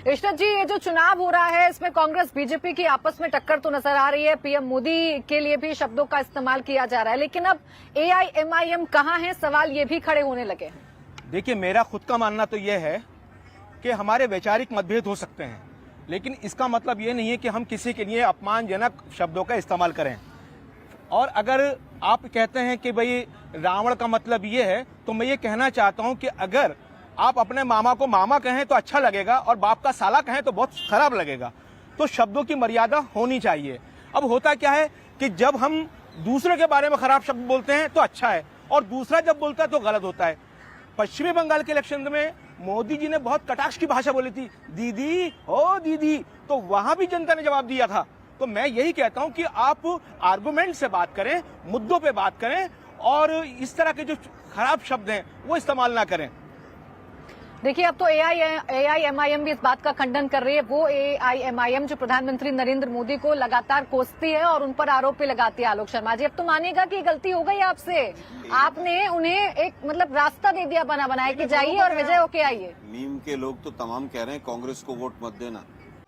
इशरत जी, ये जो चुनाव हो रहा है इसमें कांग्रेस बीजेपी की आपस में टक्कर तो नजर आ रही है। पीएम मोदी के लिए भी शब्दों का इस्तेमाल किया जा रहा है, लेकिन अब एआईएमआईएम कहां है, सवाल ये भी खड़े होने लगे हैं। देखिए, मेरा खुद का मानना तो यह है कि हमारे वैचारिक मतभेद हो सकते हैं, लेकिन इसका मतलब ये नहीं है कि हम किसी के लिए अपमानजनक शब्दों का इस्तेमाल करें। और अगर आप कहते हैं कि भाई रावण का मतलब ये है, तो मैं ये कहना चाहता हूं कि अगर आप अपने मामा को मामा कहें तो अच्छा लगेगा और बाप का साला कहें तो बहुत खराब लगेगा। तो शब्दों की मर्यादा होनी चाहिए। अब होता क्या है कि जब हम दूसरे के बारे में खराब शब्द बोलते हैं तो अच्छा है, और दूसरा जब बोलता है तो गलत होता है। पश्चिमी बंगाल के इलेक्शन में मोदी जी ने बहुत कटाक्ष की भाषा बोली थी, दीदी ओ दीदी, तो वहां भी जनता ने जवाब दिया था। तो मैं यही कहता हूं कि आप आर्गुमेंट से बात करें, मुद्दों पे बात करें, और इस तरह के जो खराब शब्द हैं वो इस्तेमाल ना करें। देखिए, अब तो एआईएमआईएम भी इस बात का खंडन कर रही है। वो एआईएमआईएम जो प्रधानमंत्री नरेंद्र मोदी को लगातार कोसती है और उन पर आरोप भी लगाती है। आलोक शर्मा जी, अब तो मानिएगा कि गलती हो गई आपसे, आपने उन्हें एक मतलब रास्ता दे दिया बना बनाया कि जाइए और विजय होके आइए। नीम के लोग तो तमाम कह रहे हैं कांग्रेस को वोट मत देना।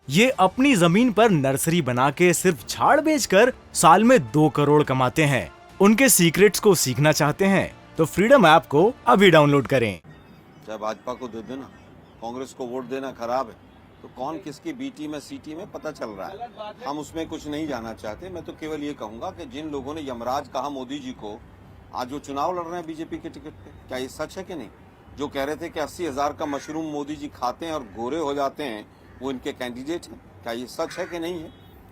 ये अपनी जमीन पर नर्सरी बना के सिर्फ झाड़ बेचकर साल में 2 करोड़ कमाते हैं। उनके सीक्रेट्स को सीखना चाहते हैं तो फ्रीडम ऐप को अभी डाउनलोड करें। चाहे भाजपा को दे देना, कांग्रेस को वोट देना खराब है, तो कौन किसकी बीटी में सीटी में पता चल रहा है। हम उसमें कुछ नहीं जाना चाहते। मैं तो केवल ये कहूंगा कि जिन लोगों ने यमराज कहा मोदी जी को, आज जो चुनाव लड़ रहे हैं बीजेपी के टिकट पे, क्या ये सच है कि नहीं? जो कह रहे थे कि 80,000 का मशरूम मोदी जी खाते हैं और गोरे हो जाते हैं, वो इनके कैंडिडेट हैं। क्या ये सच है कि नहीं है?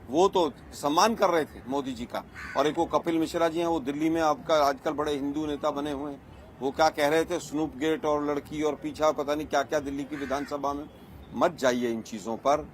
वो तो सम्मान कर रहे थे मोदी जी का। और एक वो कपिल मिश्रा जी हैं, वो दिल्ली में आपका आजकल बड़े हिंदू नेता बने हुए हैं, वो क्या कह रहे थे, स्नूप गेट और लड़की और पीछा पता नहीं क्या क्या दिल्ली की विधानसभा में। मत जाइए इन चीजों पर।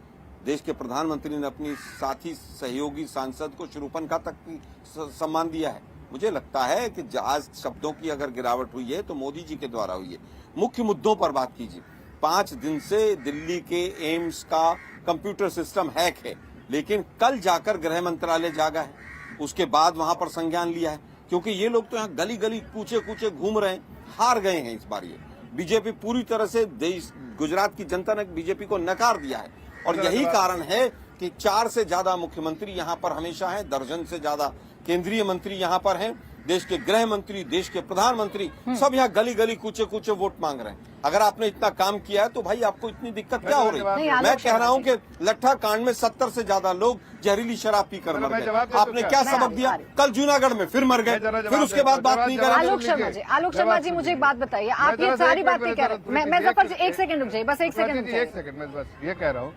देश के प्रधानमंत्री ने अपनी साथी सहयोगी सांसद को शूर्पणखा तक की सम्मान दिया है। मुझे लगता है कि आज शब्दों की अगर गिरावट हुई है तो मोदी जी के द्वारा हुई है। मुख्य मुद्दों पर बात कीजिए। 5 दिन से दिल्ली के एम्स का कंप्यूटर सिस्टम हैक है, लेकिन कल जाकर गृह मंत्रालय जागा है, उसके बाद वहां पर संज्ञान लिया है, क्योंकि ये लोग तो यहाँ गली गली कूचे कूचे घूम रहे हैं। हार गए हैं इस बार ये बीजेपी पूरी तरह से। देश गुजरात की जनता ने बीजेपी को नकार दिया है, और यही कारण है कि 4 से ज्यादा मुख्यमंत्री यहाँ पर हमेशा हैं, दर्जन से ज्यादा केंद्रीय मंत्री यहाँ पर हैं, देश के गृह मंत्री, देश के प्रधानमंत्री सब यहाँ गली गली कूचे कूचे वोट मांग रहे हैं। अगर आपने इतना काम किया है तो भाई आपको इतनी दिक्कत क्या हो रही है? मैं कह रहा हूँ कि लट्ठा कांड में 70 से ज्यादा लोग जहरीली शराब पीकर मर गए। आपने क्या सबक दिया? कल जूनागढ़ में फिर मर गए, फिर उसके बाद बात नहीं करेंगे। आलोक शर्मा जी, मुझे एक बात बताइए, आप ये सारी बातें कह रहे हैं। मैं जफर जी 1 सेकंड रुक जाइए, बस 1 सेकंड। मैं बस ये कह रहा हूँ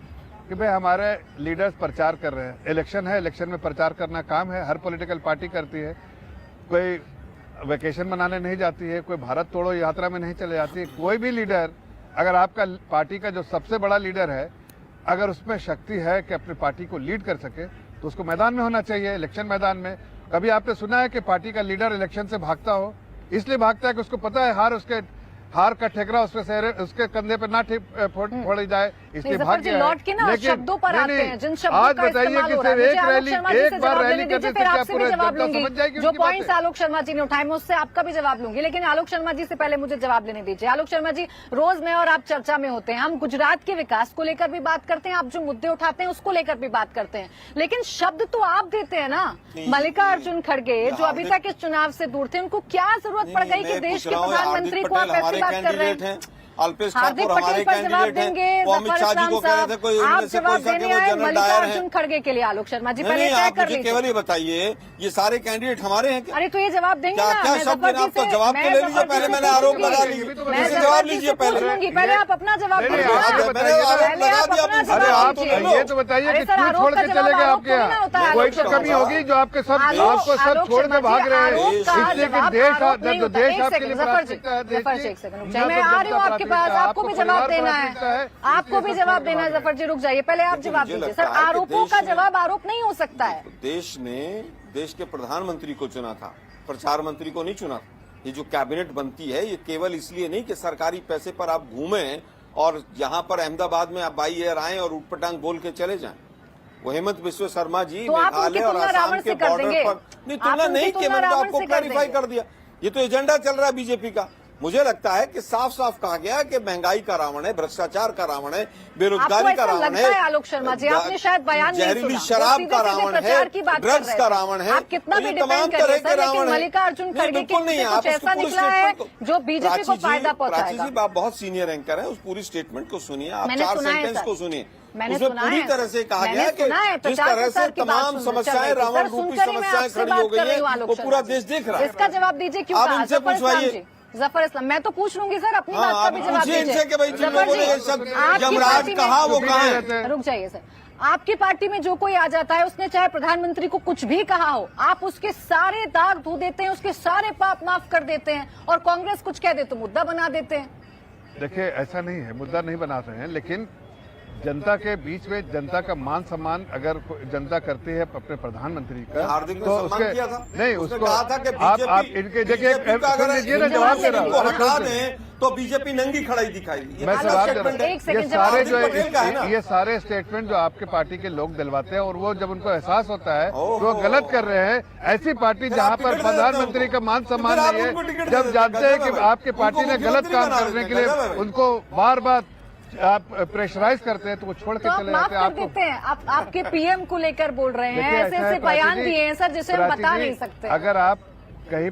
कि भाई हमारे लीडर्स प्रचार कर रहे हैं। इलेक्शन है, इलेक्शन में प्रचार करना काम है, हर पॉलिटिकल पार्टी करती है। कोई वेकेशन मनाने नहीं जाती है, कोई भारत तोड़ो यात्रा में नहीं चले जाती है। कोई भी लीडर, अगर आपका पार्टी का जो सबसे बड़ा लीडर है, अगर उसमें शक्ति है कि अपनी पार्टी को लीड कर सके, तो उसको मैदान में होना चाहिए, इलेक्शन मैदान में। कभी आपने सुना है कि पार्टी का लीडर इलेक्शन से भागता हो? इसलिए भागता है कि उसको पता है हार का ठेकरा उसके कंधे पर ना फोड़ी जाए, इसलिए भाग गया है। लेकिन शब्दों पर आते हैं, जिन शब्दों आज का बताइए कि सिर्फ एक बार रैली करने से क्या पूरा जनता समझ जाएगी? जो पॉइंट्स आलोक शर्मा जी ने उठाए मैं उससे आपका भी जवाब लूंगी, लेकिन आलोक शर्मा जी से पहले मुझे जवाब लेने दीजिए। आलोक शर्मा जी, रोज मैं और आप चर्चा में होते हैं, हम गुजरात के विकास को लेकर भी बात करते हैं, आप जो मुद्दे उठाते हैं उसको लेकर भी बात करते हैं, लेकिन शब्द तो आप देते हैं ना। मल्लिकार्जुन खड़गे जो अभी तक इस चुनाव से दूर थे, उनको क्या जरूरत पड़ गई कि देश के प्रधानमंत्री को आप ऐसी बात कर रहे हैं? अल्पेश ठाकुर हमारे कैंडिडेट हैं, वो अमित शाह जी को कह रहे थे कोई इनमें से कोई सा कि वो जनरल डायर हैं। खड़गे के लिए आलोक शर्मा जी पहले नहीं, तय आप कर मुझे लीजिए। केवल ये बताइए, ये सारे कैंडिडेट हमारे हैं क्या? अरे तो ये जवाब देंगे क्या ना? क्या शब्द हैं? आप तो जवाब तो ले लीजिए, पहले मैंने आरोप लगा लिए, इसे जवाब लीजिए पहले आप अपना जवाब मैंने आरोप लगा दिया। अरे आप ये तो बताइए कि क्यों छोड़ के चले गए आपके यहाँ? कोई तो कमी होगी जो आपको सब छोड़ के भाग रहे हैं, इसलिए कि देश आपके लिए प्राथमिकता है। मैं आ रही हूँ आपके पास, आपको भी जवाब देना है, आपको भी जवाब देना है। जफर जी रुक जाइए, पहले आप जवाब दीजिए। सर, आरोपों का जवाब आरोप नहीं हो सकता है। देश ने देश के प्रधानमंत्री को चुना था, प्रचार मंत्री को नहीं चुना। ये जो कैबिनेट बनती है, ये केवल इसलिए नहीं कि सरकारी पैसे पर आप घूमें और यहाँ पर अहमदाबाद में आप बाई एयर आए और उठपटांग बोल के चले जाएं। वो हेमंत बिस्व शर्मा जी मेघालय और आसाम के बॉर्डर पर नहीं, तुलना नहीं की, मैंने तो आपको क्लैरिफाई कर दिया। ये तो एजेंडा चल रहा है बीजेपी का मुझे लगता है कि साफ साफ कहा गया है कि महंगाई का रावण है, भ्रष्टाचार का रावण है, आपको बेरोजगारी का ऐसा रावण लगता है है, आलोक शर्मा जी? आपने शायद बयान नहीं जहरीली सुना। शराब वो का सीधे-सीधे रावण है, प्रचार की बात कर ड्रग्स रहे का थे। रावण है, आप कितना तो भी ये डिफेंड तमाम करिए तरह सर, के लेकिन रावण है। मल्लिकार्जुन नहीं, खड़गे बिल्कुल के नहीं, मुंह से आप कुछ उसको ऐसा पूरी निकला है स्टेटमेंट को- जो बीजेपी को प्राची जी- फायदा प्राची पहुंचाएगा। जी, आप बहुत सीनियर एंकर हैं, उस पूरी स्टेटमेंट को सुनिए, आप मैंने 4 सुना है सेंटेंस सर। को सुनिए। मैंने उसमें सुना पूरी है तरह सर। से कहा मैंने गया है कि सुना है, जिस 50 तरह से साल की बात तमाम चल समस्याएं रही थी। रावण सर, रूपी सुनकर ही मैं समस्याएं आपसे खड़ी बात हो गई कर रही हूं, हैं, आलोक वो शर्मा पूरा जी। देश देख रहा है। इसका जवाब दीजिए क्यों आप कहा? इनसे जफर इस्लाम पूछवाइए। जी, जफर इस्लाम, मैं तो पूछ लूंगी सर, अपनी हाँ, बात का आप भी जवाब पूछिए दीजिए। इनसे कि भाई जिन जफर लोगों ने जी, ये सब आपकी यमराज पार्टी में- कहा वो कहाँ है? रहते हैं। रुक जाइए सर। आपकी पार्टी में जो कोई आ जाता है, उसने चाहे प्रधानमंत्री को कुछ भी कहा हो, आप उसके सारे दाग धो देते हैं, उसके सारे पाप माफ कर देते हैं, और कांग्रेस कुछ कह दे तो मुद्दा बना देते हैं। देखिए, ऐसा नहीं है, मुद्दा नहीं बना रहे हैं, लेकिन जनता के बीच में जनता का मान सम्मान अगर जनता करती है अपने प्रधानमंत्री का, हार्दिक ने तो सम्मान उसके किया था। नहीं, उसने उसको कहा था कि आप बीजेपी इनके देखिए, बीजेपी का अगर सुन लीजिए ना, इनको जवाब दे रहा इनको हटा हूँ। दें तो बीजेपी नंगी खड़ाई दिखाई। मैं सवाल कर रहा एक हूँ, सेकंड ये जवाब सारे जो पटेल का है ना। ये सारे स्टेटमेंट जो आपके पार्टी के लोग दिलवाते हैं, और वो जब उनको एहसास होता है ओहो। तो वो गलत कर रहे हैं। ऐसी पार्टी फिर जहाँ आप पर टिकट दे देते प्रधानमंत्री हो का मान उनको। सम्मान फिर आप नहीं उनको है, टिकट दे जब देते जानते हैं गजब कि है भाई। आपकी पार्टी ने उनको गलत मुख्यमंत्री काम बना करने देते के लिए गजब है भाई। उनको बार बार आप प्रेशराइज करते हैं, तो वो छोड़ के तो आप चले माफ जाते हैं कर आपको। देते हैं। आप आपके पीएम को लेकर बोल रहे हैं, देखिए, ऐसे ऐसा है ऐसे प्राची बयान जी, दिए हैं सर, जिसे हम प्राची बता जी, नहीं सकते। अगर आप कहीं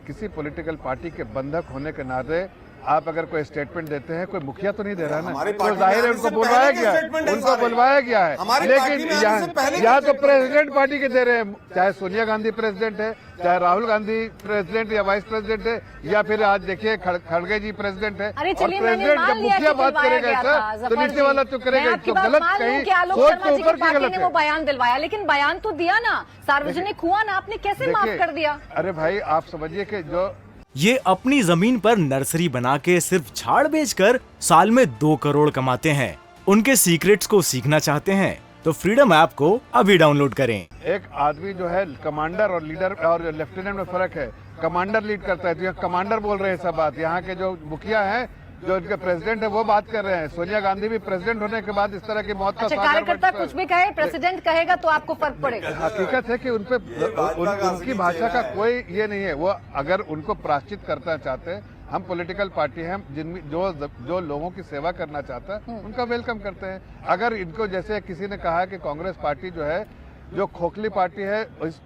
किसी पॉलिटिकल पार्टी के बंधक होने के नाते आप अगर कोई स्टेटमेंट देते हैं, कोई मुखिया तो नहीं दे रहा ना, हमारी तो पार्टी में जाहिर है आने उनको से बुलवाया पहले के गया है, स्टेटमेंट है उनको सारे। बुलवाया गया है। हमारी पार्टी लेकिन में आने से पहले के यहाँ तो स्टेटमेंट प्रेसिडेंट पार्टी के दे रहे हैं, चाहे सोनिया गांधी प्रेसिडेंट है, चाहे राहुल गांधी प्रेसिडेंट या वाइस प्रेसिडेंट है, या फिर आज देखिए खड़गे जी प्रेसिडेंट है। अरे और चलिए, मैंने प्रेसिडेंट मान जब लिया मुखिया कि बात दिलवाया करेगा गया सर, था, तो जफर नीचे जी। वाला तो करेगा, मैं आपकी तो बात गलत मान लूं कहीं कि आलोक सोच शर्मा के जी ऊपर की की पार्टी गलत ने है। वो बयान दिलवाया, लेकिन बयान तो दिया ना, सार्वजनिक हुआ ना, आपने कैसे माफ देखिए, कर दिया? अरे भाई, आप समझिए कि जो ये अपनी जमीन पर नर्सरी बना के सिर्फ झाड़ बेचकर साल में 2 करोड़ कमाते हैं। उनके सीक्रेट्स को सीखना चाहते हैं तो फ्रीडम ऐप को अभी डाउनलोड करें। एक आदमी जो है, कमांडर और लीडर और लेफ्टिनेंट में फर्क है। कमांडर लीड करता है, तो यहाँ कमांडर बोल रहे हैं सब बात। यहाँ के जो मुखिया हैं, जो इनके प्रेसिडेंट है, वो बात कर रहे हैं। सोनिया गांधी भी प्रेसिडेंट होने के बाद इस तरह की मौत का अच्छा, सागर कार्यकर्ता बन- कुछ भी कहे, प्रेसिडेंट कहेगा तो आपको फर्क पड़ेगा? हकीकत है कि उनपे उनकी भाषा का कोई ये नहीं है। वो अगर उनको प्राश्चित करना चाहते हैं, हम पॉलिटिकल पार्टी हैं, जिनमें जो लोगों की सेवा करना चाहता है उनका वेलकम करते हैं। अगर इनको, जैसे किसी ने कहा कि कांग्रेस पार्टी जो है जो खोखली पार्टी है,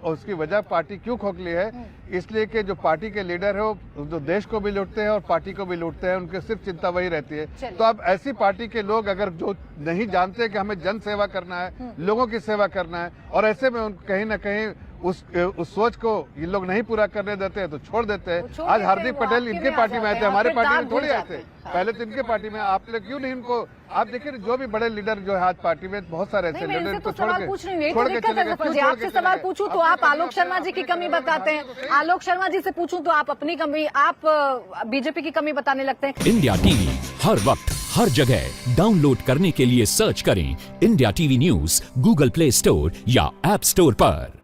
उसकी वजह पार्टी क्यों खोखली है, इसलिए कि जो पार्टी के लीडर है वो जो देश को भी लूटते हैं और पार्टी को भी लूटते हैं, उनकी सिर्फ चिंता वही रहती है। तो अब ऐसी पार्टी के लोग अगर जो नहीं जानते कि हमें जन सेवा करना है, लोगों की सेवा करना है, और ऐसे में कहीं ना कहीं उस सोच को ये लोग नहीं पूरा करने देते हैं, तो छोड़ देते हैं। आज हार्दिक पटेल इनके पार्टी में आए थे, हमारे पार्टी में थोड़ी आए थे। पहले तो इनके पार्टी में, आप लोग क्यों नहीं इनको, आप देखिए जो भी बड़े लीडर जो है आज पार्टी में, बहुत सारे ऐसे नहीं, लीडर मैं इनको तो सवाल पूछ रही हूँ, यही तो छोड़ के दिक्कत चले है गए। जफर क्यों जी। छोड़ आपसे के चले सवाल गए? पूछूं तो आप आलोक शर्मा जी की कमी बताते हैं, आलोक शर्मा जी से पूछूं तो आप अपनी कमी, आप बीजेपी की कमी बताने लगते हैं। इंडिया टीवी हर वक्त हर जगह डाउनलोड करने के लिए सर्च करें India TV news Google play store या ऐप स्टोर पर।